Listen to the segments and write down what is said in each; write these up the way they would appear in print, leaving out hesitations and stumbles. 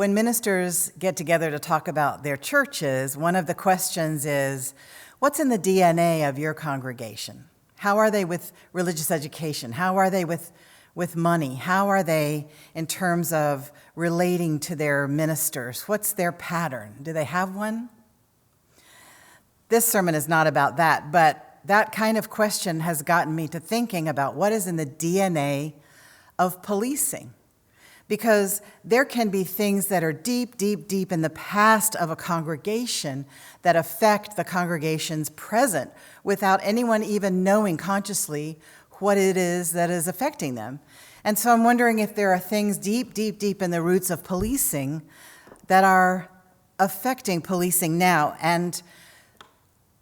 When ministers get together to talk about their churches, one of the questions is, what's in the DNA of your congregation? How are they with religious education? How are they with money? How are they in terms of relating to their ministers? What's their pattern? Do they have one? This sermon is not about that, but that kind of question has gotten me to thinking about what is in the DNA of policing. Because there can be things that are deep, deep, deep in the past of a congregation that affect the congregation's present without anyone even knowing consciously what it is that is affecting them. And so I'm wondering if there are things deep, deep, deep in the roots of policing that are affecting policing now. And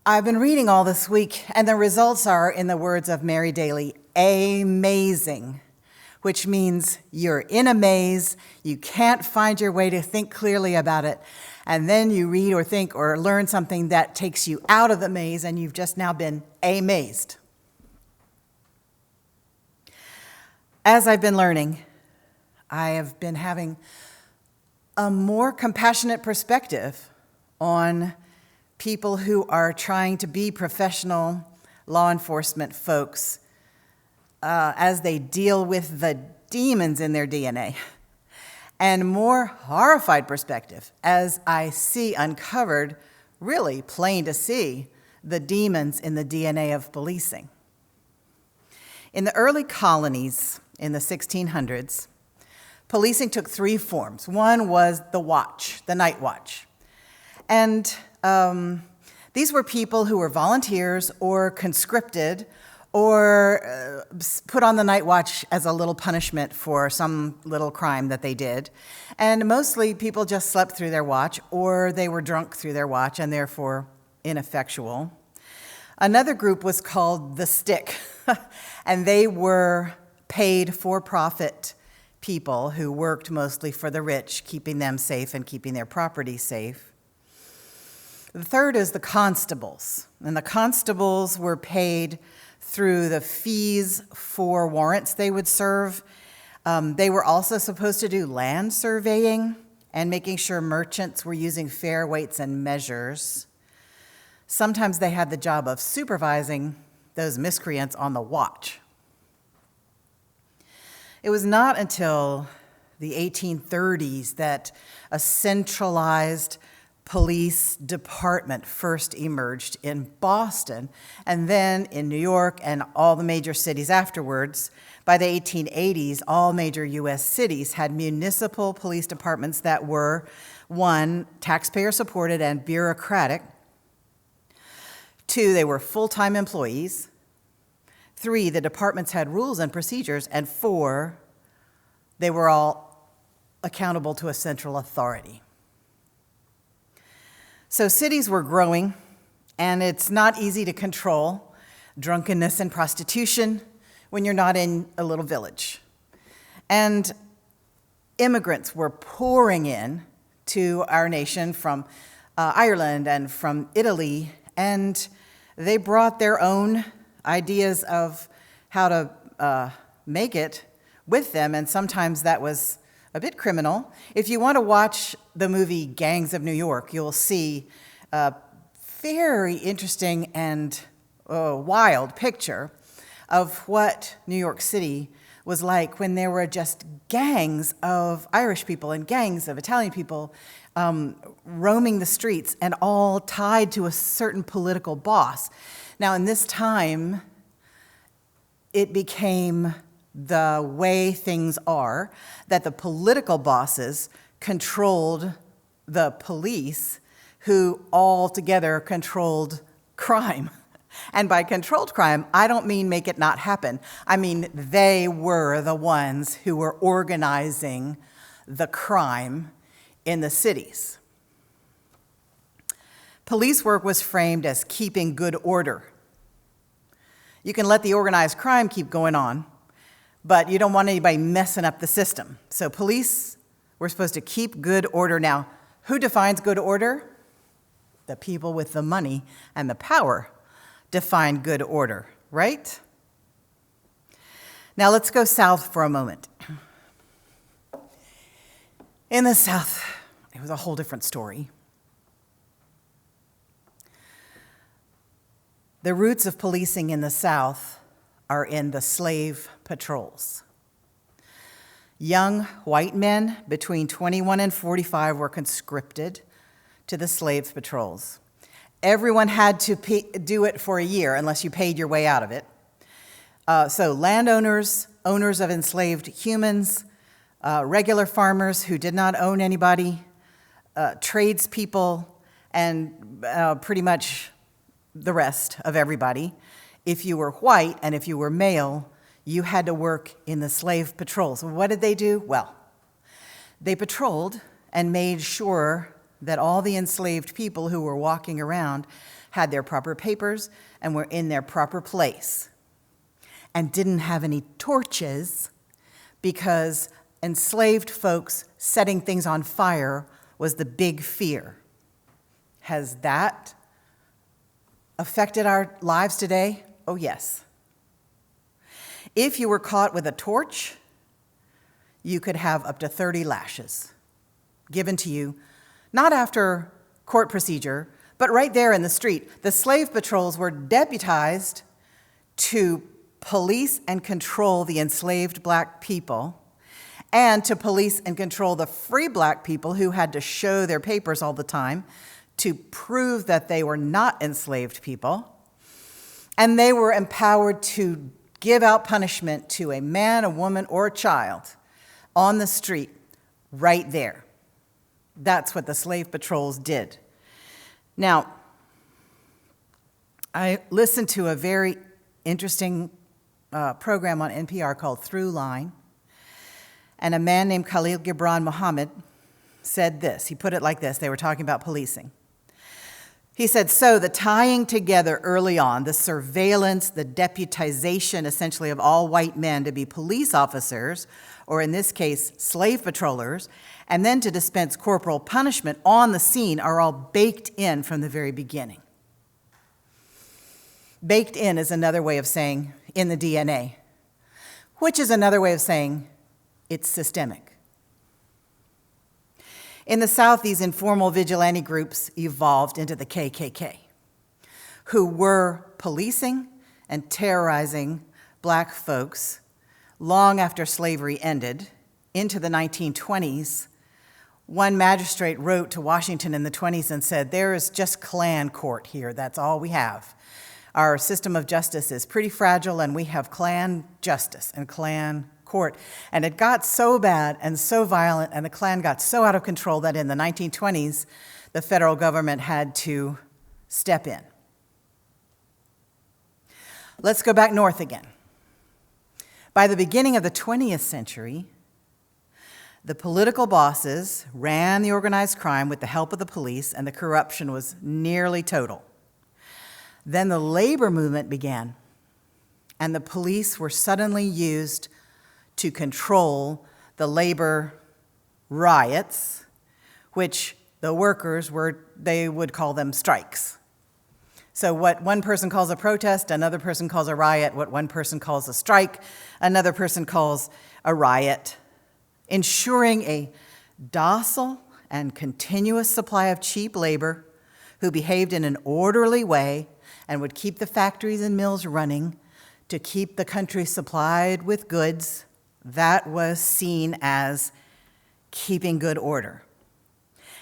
I've been reading all this week, and the results are, in the words of Mary Daly, amazing. Which means you're in a maze, you can't find your way to think clearly about it, and then you read or think or learn something that takes you out of the maze, and you've just now been amazed. As I've been learning, I have been having a more compassionate perspective on people who are trying to be professional law enforcement folks as they deal with the demons in their DNA, and more horrified perspective as I see uncovered, really plain to see, the demons in the DNA of policing. In the early colonies in the 1600s, policing took three forms. One was the watch, the night watch. And these were people who were volunteers or conscripted or put on the night watch as a little punishment for some little crime that they did. And mostly people just slept through their watch, or they were drunk through their watch and therefore ineffectual. Another group was called the stick, and they were paid for-profit people who worked mostly for the rich, keeping them safe and keeping their property safe. The third is the constables, and the constables were paid through the fees for warrants they would serve. They were also supposed to do land surveying and making sure merchants were using fair weights and measures. Sometimes they had the job of supervising those miscreants on the watch. It was not until the 1830s that a centralized police department first emerged in Boston, and then in New York and all the major cities afterwards. By the 1880s, all major U.S. cities had municipal police departments that were, one, taxpayer-supported and bureaucratic. Two, they were full-time employees. Three, the departments had rules and procedures. And four, they were all accountable to a central authority. So cities were growing, and it's not easy to control drunkenness and prostitution when you're not in a little village. And immigrants were pouring in to our nation from Ireland and from Italy, and they brought their own ideas of how to make it with them, and sometimes that was a bit criminal. If you want to watch the movie Gangs of New York, you'll see a very interesting and wild picture of what New York City was like when there were just gangs of Irish people and gangs of Italian people roaming the streets and all tied to a certain political boss. Now, in this time, it became the way things are, that the political bosses controlled the police, who all together controlled crime. And by controlled crime, I don't mean make it not happen. I mean they were the ones who were organizing the crime in the cities. Police work was framed as keeping good order. You can let the organized crime keep going on, but you don't want anybody messing up the system. So police were supposed to keep good order. Now, who defines good order? The people with the money and the power define good order, right? Now let's go south for a moment. In the South, It was a whole different story. The roots of policing in the South are in the slave patrols. Young white men between 21 and 45 were conscripted to the slave patrols. Everyone had to do it for a year unless you paid your way out of it. So landowners, owners of enslaved humans, regular farmers who did not own anybody, tradespeople, and pretty much the rest of everybody. If you were white and if you were male, you had to work in the slave patrols. What did they do? Well, they patrolled and made sure that all the enslaved people who were walking around had their proper papers and were in their proper place and didn't have any torches, because enslaved folks setting things on fire was the big fear. Has that affected our lives today? Oh, yes. If you were caught with a torch, you could have up to 30 lashes given to you, not after court procedure, but right there in the street. The slave patrols were deputized to police and control the enslaved black people, and to police and control the free black people who had to show their papers all the time to prove that they were not enslaved people. And they were empowered to give out punishment to a man, a woman, or a child on the street right there. That's what the slave patrols did. Now, I listened to a very interesting program on NPR called Throughline, and a man named Khalil Gibran Muhammad said this. He put it like this. They were talking about policing. He said, so the tying together early on, the surveillance, the deputization essentially of all white men to be police officers, or in this case, slave patrollers, and then to dispense corporal punishment on the scene are all baked in from the very beginning. Baked in is another way of saying in the DNA, which is another way of saying it's systemic. In the South, these informal vigilante groups evolved into the KKK, who were policing and terrorizing black folks long after slavery ended into the 1920s. One magistrate wrote to Washington in the 20s and said, there is just Klan court here, that's all we have. Our system of justice is pretty fragile, and we have Klan justice and Klan court. And it got so bad and so violent, and the Klan got so out of control that in the 1920s, the federal government had to step in. Let's go back north again. By the beginning of the 20th century, the political bosses ran the organized crime with the help of the police, and the corruption was nearly total. Then the labor movement began, and the police were suddenly used to control the labor riots, which the workers they would call them strikes. So what one person calls a protest, another person calls a riot. What one person calls a strike, another person calls a riot, ensuring a docile and continuous supply of cheap labor who behaved in an orderly way and would keep the factories and mills running to keep the country supplied with goods. That was seen as keeping good order.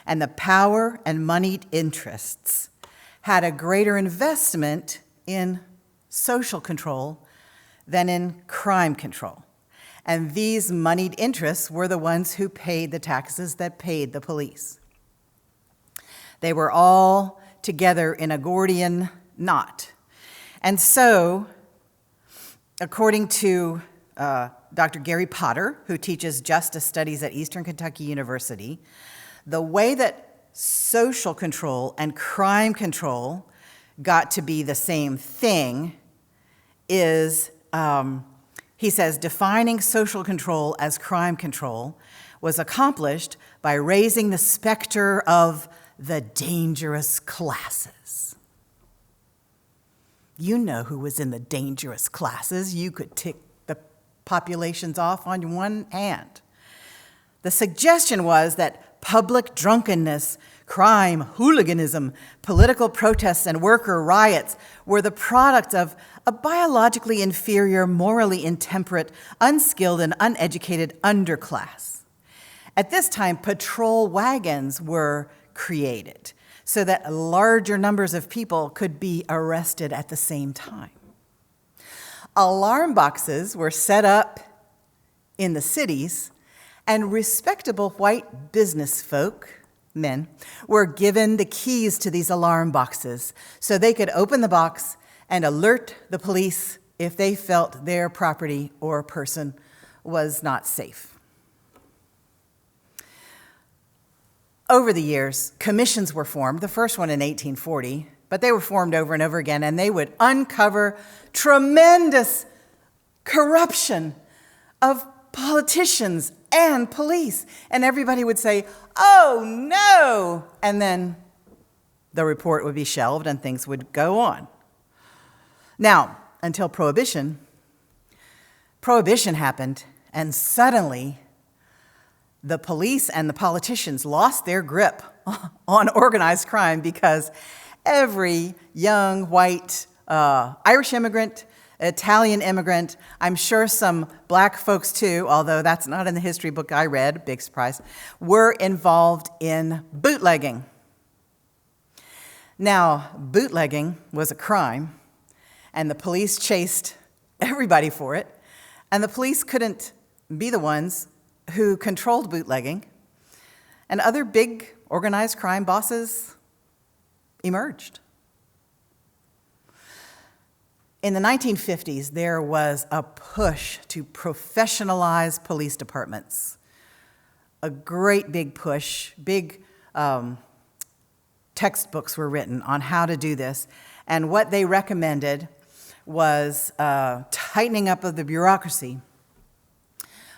And the power and moneyed interests had a greater investment in social control than in crime control. And these moneyed interests were the ones who paid the taxes that paid the police. They were all together in a Gordian knot. And so, according to Dr. Gary Potter, who teaches justice studies at Eastern Kentucky University, the way that social control and crime control got to be the same thing is, he says, defining social control as crime control was accomplished by raising the specter of the dangerous classes. You know who was in the dangerous classes. You could tick populations off on one hand. The suggestion was that public drunkenness, crime, hooliganism, political protests, and worker riots were the product of a biologically inferior, morally intemperate, unskilled, and uneducated underclass. At this time, patrol wagons were created so that larger numbers of people could be arrested at the same time. Alarm boxes were set up in the cities, and respectable white business folk, men, were given the keys to these alarm boxes so they could open the box and alert the police if they felt their property or person was not safe. Over the years, commissions were formed, the first one in 1840, but they were formed over and over again, and they would uncover tremendous corruption of politicians and police. And everybody would say, "Oh, no!" And then the report would be shelved and things would go on. Now, until Prohibition happened, and suddenly the police and the politicians lost their grip on organized crime because every young white Irish immigrant, Italian immigrant, I'm sure some black folks too, although that's not in the history book I read, big surprise, were involved in bootlegging. Now, bootlegging was a crime, and the police chased everybody for it, and the police couldn't be the ones who controlled bootlegging, and other big organized crime bosses emerged. In the 1950s, there was a push to professionalize police departments. A great big push, big textbooks were written on how to do this, and what they recommended was tightening up of the bureaucracy,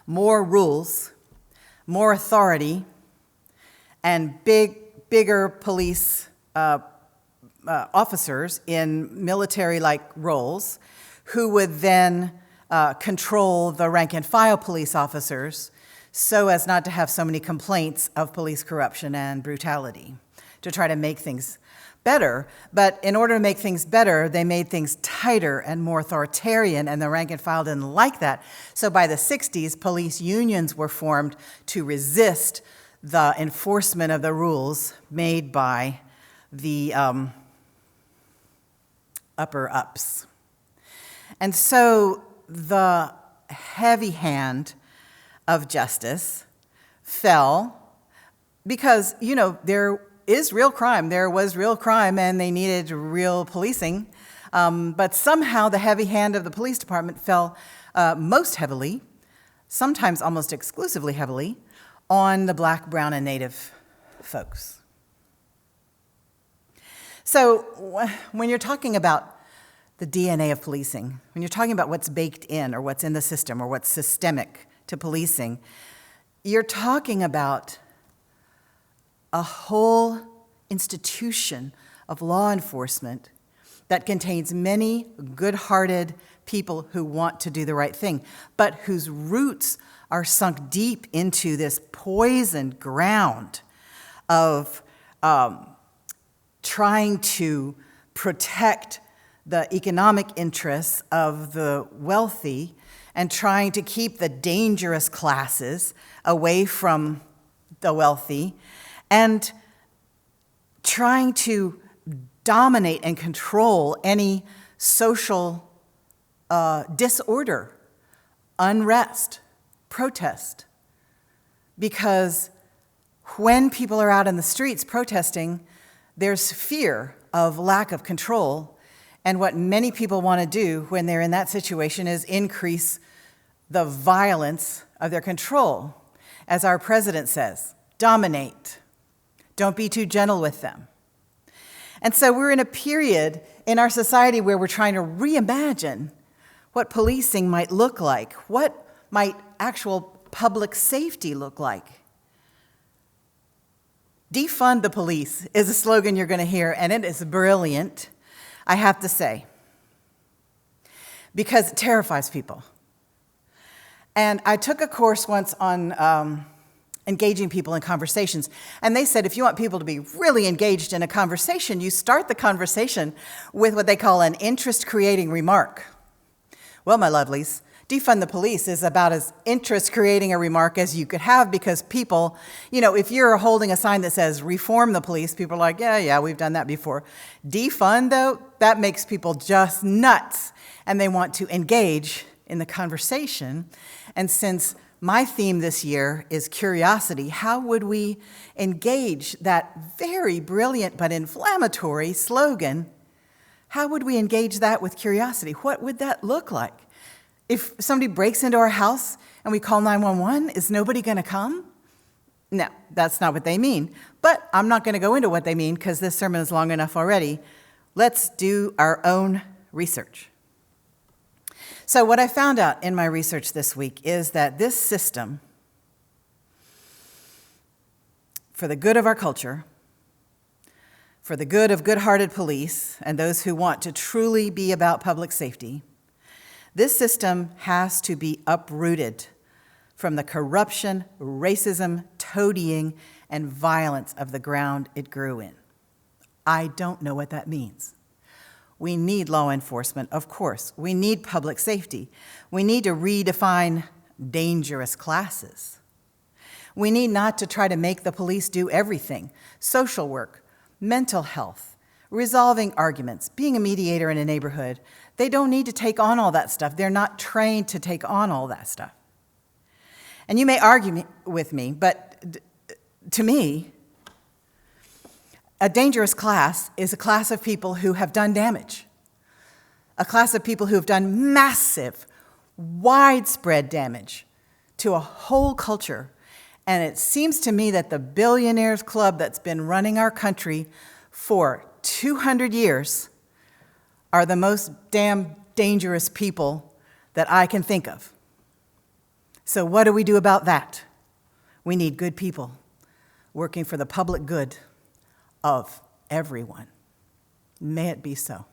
more rules, more authority, and bigger police officers in military-like roles who would then control the rank-and-file police officers so as not to have so many complaints of police corruption and brutality, to try to make things better. But in order to make things better, they made things tighter and more authoritarian, and the rank and file didn't like that. So by the 60s, police unions were formed to resist the enforcement of the rules made by the upper-ups. And so the heavy hand of justice fell because, there is real crime. There was real crime, and they needed real policing. But somehow the heavy hand of the police department fell most heavily, sometimes almost exclusively heavily, on the Black, brown, and Native folks. So when you're talking about the DNA of policing, when you're talking about what's baked in or what's in the system or what's systemic to policing, you're talking about a whole institution of law enforcement that contains many good-hearted people who want to do the right thing, but whose roots are sunk deep into this poisoned ground of trying to protect the economic interests of the wealthy and trying to keep the dangerous classes away from the wealthy, and trying to dominate and control any social disorder, unrest, protest. Because when people are out in the streets protesting, there's fear of lack of control, and what many people want to do when they're in that situation is increase the violence of their control. As our president says, dominate. Don't be too gentle with them. And so we're in a period in our society where we're trying to reimagine what policing might look like. What might actual public safety look like? Defund the police is a slogan you're going to hear, and it is brilliant, I have to say, because it terrifies people. And I took a course once on engaging people in conversations. And they said if you want people to be really engaged in a conversation, you start the conversation with what they call an interest-creating remark. Well, my lovelies, defund the police is about as interest-creating a remark as you could have, because people, if you're holding a sign that says reform the police, people are like, yeah, we've done that before. Defund, though, that makes people just nuts, and they want to engage in the conversation. And since my theme this year is curiosity, how would we engage that very brilliant but inflammatory slogan? How would we engage that with curiosity? What would that look like? If somebody breaks into our house and we call 911, is nobody going to come? No, that's not what they mean. But I'm not going to go into what they mean because this sermon is long enough already. Let's do our own research. So what I found out in my research this week is that this system, for the good of our culture, for the good of good-hearted police and those who want to truly be about public safety, this system has to be uprooted from the corruption, racism, toadying, and violence of the ground it grew in. I don't know what that means. We need law enforcement, of course. We need public safety. We need to redefine dangerous classes. We need not to try to make the police do everything: social work, mental health, resolving arguments, being a mediator in a neighborhood. They don't need to take on all that stuff. They're not trained to take on all that stuff. And you may argue with me, but to me, a dangerous class is a class of people who have done damage, a class of people who have done massive, widespread damage to a whole culture. And it seems to me that the billionaires club that's been running our country for 200 years are the most damn dangerous people that I can think of. So what do we do about that? We need good people working for the public good of everyone. May it be so.